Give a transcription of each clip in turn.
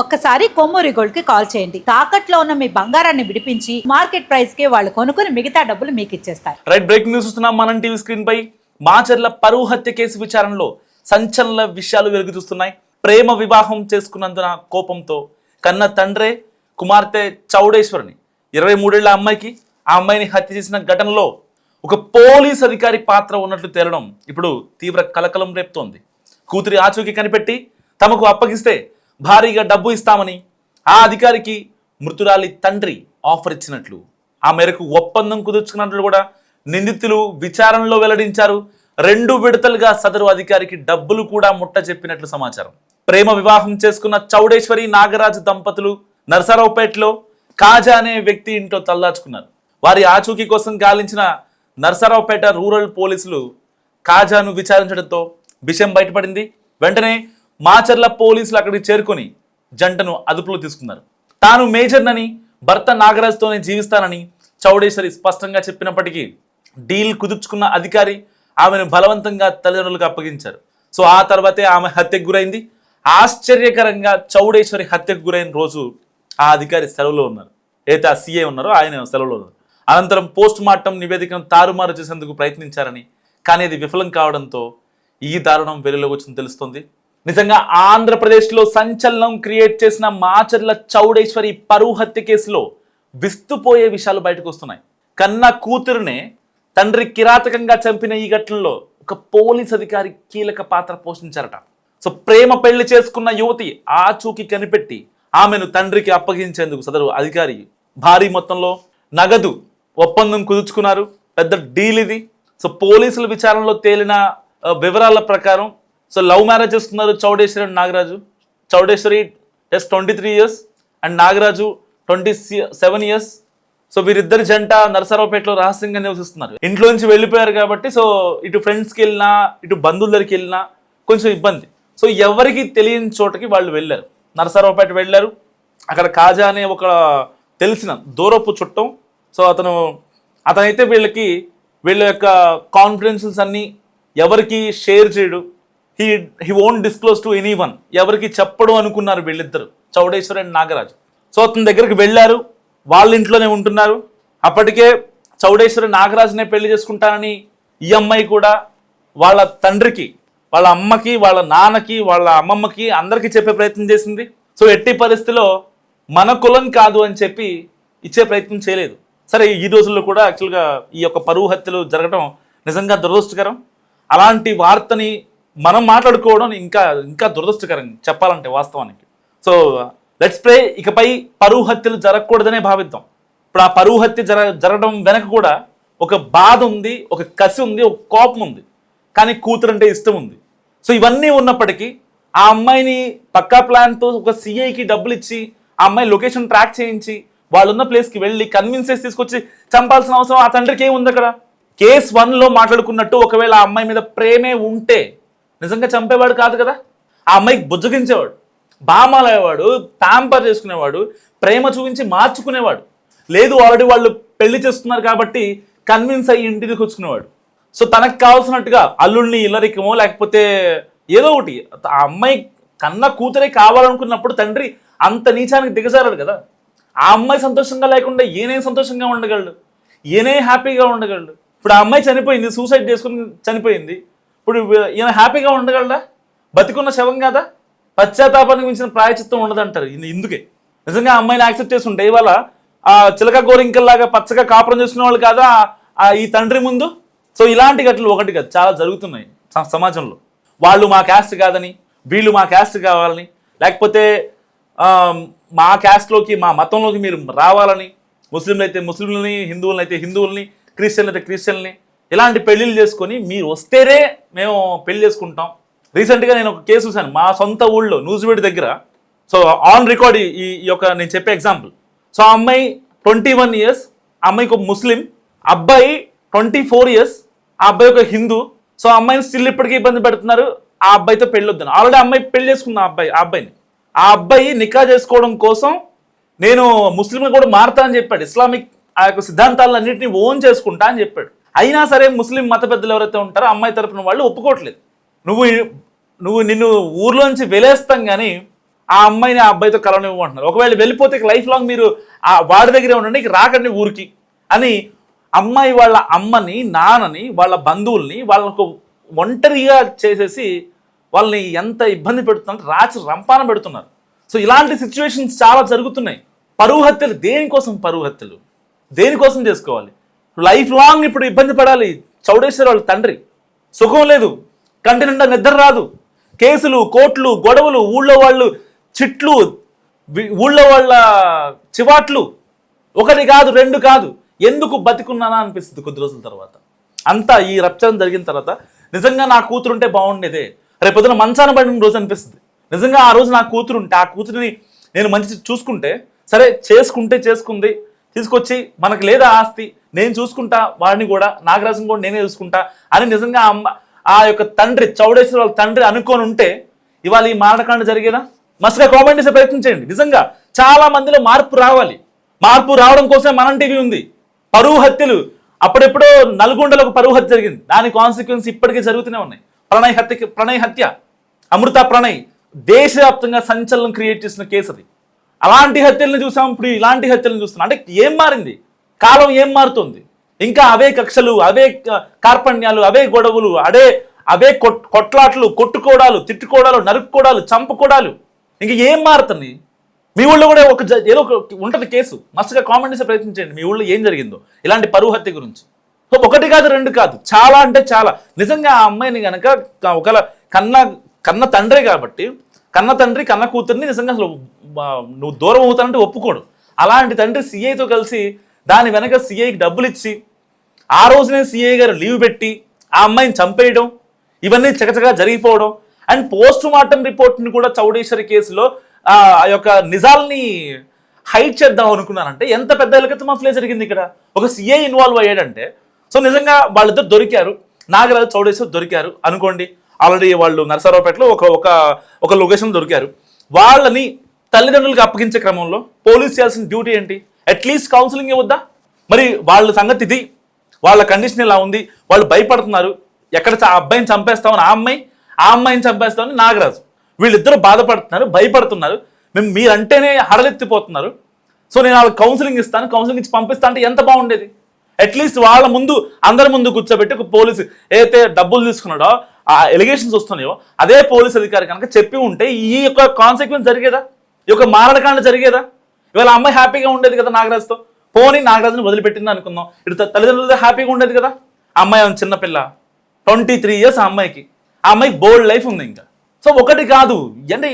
ఒక్కసారి కొమ్మూరి గోల్డ్ కి కాల్ చేయండి. తాకట్లో ఉన్న మీ బంగారాన్ని విడిపించి మార్కెట్ ప్రైస్ కి వాళ్ళు కొనుక్కుని మిగతా డబ్బులు మీకు ఇచ్చేస్తారు. రైట్, బ్రేకింగ్ న్యూస్ చూస్తున్నాం మనం టీవీ స్క్రీన్ పై. మాచర్ల పరువు హత్య కేసు విచారణలో సంచలన విషయాలు వెలుగు చూస్తున్నాయి. ప్రేమ వివాహం చేసుకున్నందున కోపంతో కన్న తండ్రే కుమార్తె చౌడేశ్వరిని 23 ఏళ్ల అమ్మాయికి ఆ అమ్మాయిని హత్య చేసిన ఘటనలో ఒక పోలీస్ అధికారి పాత్ర ఉన్నట్లు తేలడం ఇప్పుడు తీవ్ర కలకలం రేపుతోంది. కూతురి ఆచూకీ కనిపెట్టి తమకు అప్పగిస్తే భారీగా డబ్బు ఇస్తామని ఆ అధికారికి మృతురాలి తండ్రి ఆఫర్ ఇచ్చినట్లు, ఆ మేరకు ఒప్పందం కుదుర్చుకున్నట్లు కూడా నిందితులు విచారణలో వెల్లడించారు. 2 విడతలుగా సదరు అధికారికి డబ్బులు కూడా ముట్ట చెప్పినట్లు సమాచారం. ప్రేమ వివాహం చేసుకున్న చౌడేశ్వరి నాగరాజు దంపతులు నరసరావుపేటలో కాజా అనే వ్యక్తి ఇంట్లో తలదాచుకున్నారు. వారి ఆచూకీ కోసం గాలించిన నరసరావుపేట రూరల్ పోలీసులు కాజాను విచారించడంతో విషయం బయటపడింది. వెంటనే మాచర్ల పోలీసులు అక్కడికి చేరుకొని జంటను అదుపులో తీసుకున్నారు. తాను మేజర్నని, భర్త నాగరాజుతోనే జీవిస్తానని చౌడేశ్వరి స్పష్టంగా చెప్పినప్పటికీ డీల్ కుదుర్చుకున్న అధికారి ఆమెను బలవంతంగా తల్లిదండ్రులకు అప్పగించారు. సో ఆ తర్వాతే ఆమె హత్యకు గురైంది. ఆశ్చర్యకరంగా చౌడేశ్వరి హత్యకు గురైన రోజు ఆ అధికారి సెలవులో ఉన్నారు. అయితే ఆ సీఏ ఉన్నారో ఆయన సెలవులో ఉన్నారు. అనంతరం పోస్ట్ మార్టం నివేదికను తారుమారు చేసేందుకు ప్రయత్నించారని, కానీ అది విఫలం కావడంతో ఈ దారుణం వెలుగులోకి వచ్చింది తెలుస్తుంది. నిజంగా ఆంధ్రప్రదేశ్లో సంచలనం క్రియేట్ చేసిన మాచర్ల చౌడేశ్వరి పరువు హత్య కేసులో విస్తుపోయే విషయాలు బయటకు వస్తున్నాయి. కన్న కూతురునే తండ్రి కిరాతకంగా చంపిన ఈ ఘటనలో ఒక పోలీస్ అధికారి కీలక పాత్ర పోషించారట. సో ప్రేమ పెళ్లి చేసుకున్న యువతి ఆచూకీ కనిపెట్టి ఆమెను తండ్రికి అప్పగించేందుకు సదరు అధికారి భారీ మొత్తంలో నగదు ఒప్పందం కుదుర్చుకున్నారు. పెద్ద డీల్ ఇది. సో పోలీసుల విచారణలో తేలిన వివరాల ప్రకారం సో లవ్ మ్యారేజ్ చేస్తున్నారు Chowdeshwari and Nagaraju. Chowdeshwari just 23 years and Nagaraju 27 years. So వీరిద్దరి జంట నరసరావుపేటలో రహస్యంగా నివసిస్తున్నారు. ఇంట్లో నుంచి వెళ్ళిపోయారు కాబట్టి సో ఇటు ఫ్రెండ్స్కి వెళ్ళినా ఇటు బంధువుల దగ్గరికి వెళ్ళినా కొంచెం ఇబ్బంది. సో ఎవరికి తెలియని చోటకి వాళ్ళు వెళ్ళారు. నరసరావుపేట వెళ్ళారు. అక్కడ కాజా అనే ఒక తెలిసిన దూరపు చుట్టం. సో అతనైతే వీళ్ళ యొక్క కాన్ఫిడెన్సెస్ అన్నీ ఎవరికి షేర్ చేయడు. He won't disclose to any one. ఎవరికి చెప్పడం అనుకున్నారు వీళ్ళిద్దరు, చౌడేశ్వరి అండ్ నాగరాజు. సో అతని దగ్గరికి వెళ్ళారు. వాళ్ళ ఇంట్లోనే ఉంటున్నారు. అప్పటికే చౌడేశ్వరి నాగరాజునే పెళ్లి చేసుకుంటానని ఈ అమ్మాయి కూడా వాళ్ళ తండ్రికి, వాళ్ళ అమ్మకి, వాళ్ళ నాన్నకి, వాళ్ళ అమ్మమ్మకి అందరికీ చెప్పే ప్రయత్నం చేసింది. సో ఎట్టి పరిస్థితిలో మన కులం కాదు అని చెప్పి ఇచ్చే ప్రయత్నం చేయలేదు. సరే, ఈ రోజుల్లో కూడా యాక్చువల్గా ఈ యొక్క పరువు హత్యలు జరగడం నిజంగా దురదృష్టకరం. అలాంటి వార్తని మనం మాట్లాడుకోవడం ఇంకా దురదృష్టకరం చెప్పాలంటే వాస్తవానికి. సో లెట్స్ ప్రే ఇకపై పరువు హత్యలు జరగకూడదనే భావిద్దాం. ఇప్పుడు ఆ పరువు హత్య జరగడం వెనక కూడా ఒక బాధ ఉంది, ఒక కసి ఉంది, ఒక కోపం ఉంది, కానీ కూతురు అంటే ఇష్టం ఉంది. సో ఇవన్నీ ఉన్నప్పటికీ ఆ అమ్మాయిని పక్కా ప్లాన్తో ఒక సిఐకి డబ్బులు ఇచ్చి ఆ అమ్మాయి లొకేషన్ ట్రాక్ చేయించి వాళ్ళున్న ప్లేస్కి వెళ్ళి కన్విన్స్ చేసి తీసుకొచ్చి చంపాల్సిన అవసరం ఆ తండ్రికి ఏముంది అక్కడ? కేస్ 1లో మాట్లాడుకున్నట్టు ఒకవేళ ఆ అమ్మాయి మీద ప్రేమే ఉంటే నిజంగా చంపేవాడు కాదు కదా. ఆ అమ్మాయికి బుజ్జగించేవాడు, బామాలయ్యేవాడు, ప్యాంపర్ చేసుకునేవాడు, ప్రేమ చూపించి మార్చుకునేవాడు. లేదు, ఆల్రెడీ వాళ్ళు పెళ్లి చేస్తున్నారు కాబట్టి కన్విన్స్ అయ్యి ఇంటికి వచ్చుకునేవాడు. సో తనకు కావాల్సినట్టుగా అల్లుడిని ఇల్లరికమో లేకపోతే ఏదో ఒకటి ఆ అమ్మాయి కన్న కూతురే కావాలనుకున్నప్పుడు తండ్రి అంత నీచానికి దిగజారాడు కదా. ఆ అమ్మాయి సంతోషంగా లేకుండా ఈయనే సంతోషంగా ఉండగలడు, ఈయనే హ్యాపీగా ఉండగలడు. ఇప్పుడు ఆ అమ్మాయి చనిపోయింది, సూసైడ్ చేసుకుని చనిపోయింది. ఇప్పుడు ఈయన హ్యాపీగా ఉండగలడా? బతికున్న శవం కదా. పశ్చాత్తాపానికి మించిన ప్రాయచిత్తం ఉండదంటారు. ఇందుకే నిజంగా అమ్మాయిని యాక్సెప్ట్ చేస్తుంటే ఇవాళ ఆ చిలక గోరింకల్లాగా పచ్చగా కాపురం చేసుకునే వాళ్ళు కాదా ఈ తండ్రి ముందు. సో ఇలాంటి ఘటనలు ఒకటి కాదు, చాలా జరుగుతున్నాయి సమాజంలో. వాళ్ళు మా క్యాస్ట్ కాదని, వీళ్ళు మా క్యాస్ట్ కావాలని, లేకపోతే మా క్యాస్ట్లోకి, మా మతంలోకి మీరు రావాలని, ముస్లింలు అయితే ముస్లింలని, హిందువులను అయితే హిందువుల్ని, క్రిస్టియన్లు అయితే క్రిస్టియన్ని, ఇలాంటి పెళ్ళిళ్ళు చేసుకొని మీరు వస్తేనే మేము పెళ్లి చేసుకుంటాం. రీసెంట్గా నేను ఒక కేసు చూశాను మా సొంత ఊళ్ళో నూజివీడు దగ్గర. సో ఆన్ రికార్డ్ ఈ యొక్క నేను చెప్పే ఎగ్జాంపుల్. సో ఆ అమ్మాయి 21 ఇయర్స్, ఆ అమ్మాయికి ఒక ముస్లిం, అబ్బాయి 24 ఇయర్స్, ఆ అబ్బాయి ఒక హిందూ. సో ఆ అమ్మాయిని స్టిల్ ఇప్పటికీ ఇబ్బంది పెడుతున్నారు. ఆ అబ్బాయితో పెళ్ళొద్దని ఆల్రెడీ అమ్మాయి పెళ్లి చేసుకున్న ఆ అబ్బాయి నికా చేసుకోవడం కోసం నేను ముస్లింగా కూడా మారుతా అని చెప్పాడు. ఇస్లామిక్ ఆ యొక్క సిద్ధాంతాలన్నింటినీ ఓన్ చేసుకుంటా అని చెప్పాడు. అయినా సరే ముస్లిం మత పెద్దలు ఎవరైతే ఉంటారో అమ్మాయి తరపున వాళ్ళు ఒప్పుకోవట్లేదు. నిన్ను ఊర్లోంచి వెలేస్తాం కానీ ఆ అమ్మాయిని ఆ అబ్బాయితో కలవనివ్వమంటున్నారు. ఒకవేళ వెళ్ళిపోతే లైఫ్ లాంగ్ మీరు ఆ వాడి దగ్గరే ఉండండి, ఇక రాకండి ఊరికి అని అమ్మాయి వాళ్ళ అమ్మని, నాన్నని, వాళ్ళ బంధువుల్ని వాళ్ళకు ఒంటరిగా చేసేసి వాళ్ళని ఎంత ఇబ్బంది పెడుతున్నారు, రాచి రంపాన పెడుతున్నారు. సో ఇలాంటి సిచ్యువేషన్స్ చాలా జరుగుతున్నాయి. పరువు హత్యలు దేనికోసం? పరువు హత్యలు దేనికోసం చేసుకోవాలి? లైఫ్ లాంగ్ ఇప్పుడు ఇబ్బంది పడాలి. చౌడేశ్వర్ వాళ్ళ తండ్రి సుఖం లేదు, కంటి నిండా నిద్ర రాదు, కేసులు, కోర్టులు, గొడవలు, ఊళ్ళో వాళ్ళు చిట్లు, ఊళ్ళో వాళ్ళ చివాట్లు, ఒకటి కాదు రెండు కాదు. ఎందుకు బతికున్నానా అనిపిస్తుంది కొద్ది రోజుల తర్వాత. అంతా ఈ రప్చరం జరిగిన తర్వాత నిజంగా నా కూతురుంటే బాగుండేదే, రేపొద్దున మంచాన పడిన రోజు అనిపిస్తుంది. నిజంగా ఆ రోజు నా కూతురుంటే, ఆ కూతురిని నేను మంచి చూసుకుంటే, సరే చేసుకుంది, తీసుకొచ్చి మనకు లేదా ఆస్తి, నేను చూసుకుంటా వాడిని కూడా, నాగరాజుని కూడా నేనే చూసుకుంటా అని నిజంగా ఆ యొక్క తండ్రి, చౌడేశ్వర వాళ్ళ తండ్రి అనుకొని ఉంటే ఇవాళ ఈ మారణకాండ జరిగేదా? మస్తుగా కామెంట్ చేసే ప్రయత్నం చేయండి. నిజంగా చాలా మందిలో మార్పు రావాలి. మార్పు రావడం కోసమే మనం టీవీ ఉంది. పరువు హత్యలు అప్పుడెప్పుడో నల్గొండలో ఒక పరువు హత్య జరిగింది, దాని కాన్సిక్వెన్స్ ఇప్పటికీ జరుగుతూనే ఉన్నాయి. ప్రణయ్ హత్య, అమృత ప్రణయ్ దేశవ్యాప్తంగా సంచలనం క్రియేట్ చేసిన కేసు అది. అలాంటి హత్యలను చూసాం, ఇప్పుడు ఇలాంటి హత్యలను చూస్తున్నాం. అంటే ఏం మారింది? కాలం ఏం మారుతుంది? ఇంకా అవే కక్షలు, అవే కార్పణ్యాలు, అవే గొడవలు, అవే కొట్లాట్లు, కొట్టుకోవడాలు, తిట్టుకోవడాలు, నరుక్కోవడాలు, చంపుకోవడాలు. ఇంకా ఏం మారుతుంది? మీ ఊళ్ళో కూడా ఏదో ఉంటుంది కేసు. మస్తుగా కామెంట్ చేసే ప్రయత్నించండి, మీ ఊళ్ళో ఏం జరిగిందో ఇలాంటి పరువు హత్య గురించి. సో ఒకటి కాదు, రెండు కాదు, చాలా అంటే చాలా. నిజంగా ఆ అమ్మాయిని కనుక ఒకవేళ కన్న తండ్రే కాబట్టి, కన్న తండ్రి కన్న కూతుర్ని నిజంగా అసలు నువ్వు దూరం అవుతానంటే ఒప్పుకోడు. అలాంటి తండ్రి సిఐతో కలిసి దాని వెనక సిఐకి డబ్బులు ఇచ్చి ఆ రోజునే సిఐ గారు లీవ్ పెట్టి ఆ అమ్మాయిని చంపేయడం, ఇవన్నీ చకచగా జరిగిపోవడం. అండ్ పోస్ట్ మార్టం రిపోర్ట్ని కూడా చౌడేశ్వరి కేసులో ఆ యొక్క నిజాల్ని హైడ్ చేద్దాం అనుకున్నానంటే ఎంత పెద్ద ఎలకత్త మాఫ్లే జరిగింది ఇక్కడ. ఒక సిఐ ఇన్వాల్వ్ అయ్యాడంటే, సో నిజంగా వాళ్ళిద్దరు దొరికారు, నాగరాజు చౌడేశ్వర్ దొరికారు అనుకోండి. ఆల్రెడీ వాళ్ళు నరసరావుపేటలో ఒక లొకేషన్ దొరికారు. వాళ్ళని తల్లిదండ్రులకు అప్పగించే క్రమంలో పోలీస్ చేయాల్సిన డ్యూటీ ఏంటి? అట్లీస్ట్ కౌన్సిలింగ్ ఇవ్వద్దా? మరి వాళ్ళ సంగతి ఇది, వాళ్ళ కండిషన్ ఇలా ఉంది, వాళ్ళు భయపడుతున్నారు, ఎక్కడ అబ్బాయిని చంపేస్తామని ఆ అమ్మాయిని చంపేస్తామని నాగరాజు, వీళ్ళిద్దరూ బాధపడుతున్నారు, భయపడుతున్నారు, మీరంటేనే హడలెత్తిపోతున్నారు. సో నేను వాళ్ళకి కౌన్సిలింగ్ ఇస్తాను, కౌన్సిలింగ్ ఇచ్చి పంపిస్తా అంటే ఎంత బాగుండేది. అట్లీస్ట్ వాళ్ళ ముందు, అందరి ముందు కూర్చోబెట్టి ఒక పోలీసు ఏదైతే డబ్బులు తీసుకున్నాడో, ఆ ఎలిగేషన్స్ వస్తున్నాయో అదే పోలీస్ అధికారి కనుక చెప్పి ఉంటే ఈ యొక్క కాన్సిక్వెన్స్ జరిగేదా, ఈ యొక్క మారణకాండ జరిగేదా? ఇవాళ అమ్మాయి హ్యాపీగా ఉండేది కదా నాగరాజుతో. పోనీ నాగరాజుని వదిలిపెట్టింది అనుకుందాం, ఇటు తల్లిదండ్రులతో హ్యాపీగా ఉండేది కదా. ఆ అమ్మాయి చిన్నపిల్ల, 23 years ఆ అమ్మాయికి బోల్డ్ లైఫ్ ఉంది ఇంకా. సో ఒకటి కాదు అంటే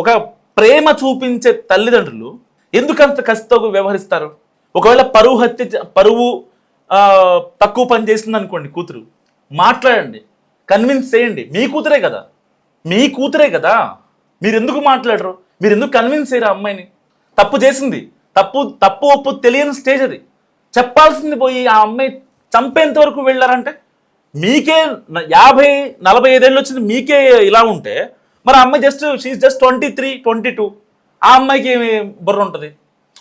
ఒక ప్రేమ చూపించే తల్లిదండ్రులు ఎందుకంత కసితో వ్యవహరిస్తారు? ఒకవేళ పరువు తక్కువ పని చేసింది అనుకోండి కూతురు, మాట్లాడండి, కన్విన్స్ చేయండి. మీ కూతురే కదా, మీరు ఎందుకు మాట్లాడరు? మీరు ఎందుకు కన్విన్స్ చేయరు అమ్మాయిని? తప్పు చేసింది, తప్పు ఒప్పు తెలియని స్టేజ్ అది. చెప్పాల్సింది పోయి ఆ అమ్మాయి చంపేంత వరకు వెళ్ళారంటే, మీకే 50-45 ఏళ్ళు వచ్చింది, మీకే ఇలా ఉంటే మరి ఆ అమ్మాయి షీఈ్ జస్ట్ 23-22. ఆ అమ్మాయికి ఏమి బుర్ర ఉంటుంది?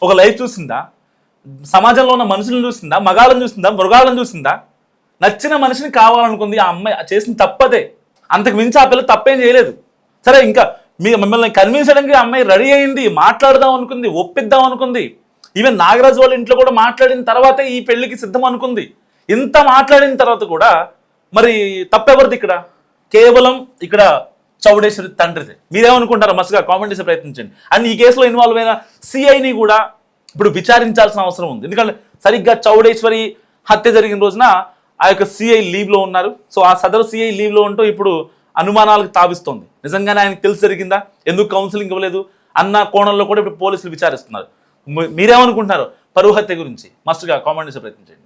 ఒక లైఫ్ చూసిందా? సమాజంలో ఉన్న మనుషులను చూసిందా? మగాళ్ళని చూసిందా? మృగాళ్ళని చూసిందా? నచ్చిన మనిషిని కావాలనుకుంది. ఆ అమ్మాయి చేసిన తప్పదే, అంతకు మించి ఆ పిల్ల తప్పేం చేయలేదు. సరే, ఇంకా మిమ్మల్ని కన్విన్స్ చేయడానికి ఆ అమ్మాయి రెడీ అయింది, మాట్లాడదాం అనుకుంది, ఒప్పిద్దాం అనుకుంది. ఈవెన్ నాగరాజు వాళ్ళ ఇంట్లో కూడా మాట్లాడిన తర్వాతే ఈ పెళ్లికి సిద్ధం అనుకుంది. ఇంత మాట్లాడిన తర్వాత కూడా మరి తప్పెవరిది ఇక్కడ? కేవలం ఇక్కడ చౌడేశ్వరి తండ్రిది. మీరేమనుకుంటారో మస్తుగా కామెంట్ చేసే ప్రయత్నించండి. అండ్ ఈ కేసులో ఇన్వాల్వ్ అయిన సిఐని కూడా ఇప్పుడు విచారించాల్సిన అవసరం ఉంది. ఎందుకంటే సరిగ్గా చౌడేశ్వరి హత్య జరిగిన రోజున ఆ యొక్క సిఐ లీవ్లో ఉన్నారు. సో ఆ సదరు సిఐ లీవ్లో ఉంటూ ఇప్పుడు అనుమానాలకు తావిస్తోంది. నిజంగానే ఆయనకు తెలిసి జరిగిందా, ఎందుకు కౌన్సిలింగ్ ఇవ్వలేదు అన్న కోణంలో కూడా ఇప్పుడు పోలీసులు విచారిస్తున్నారు. మీరేమనుకుంటున్నారు పరువు హత్య గురించి? మస్తుగా కామెంట్ చేసే ప్రయత్నించండి.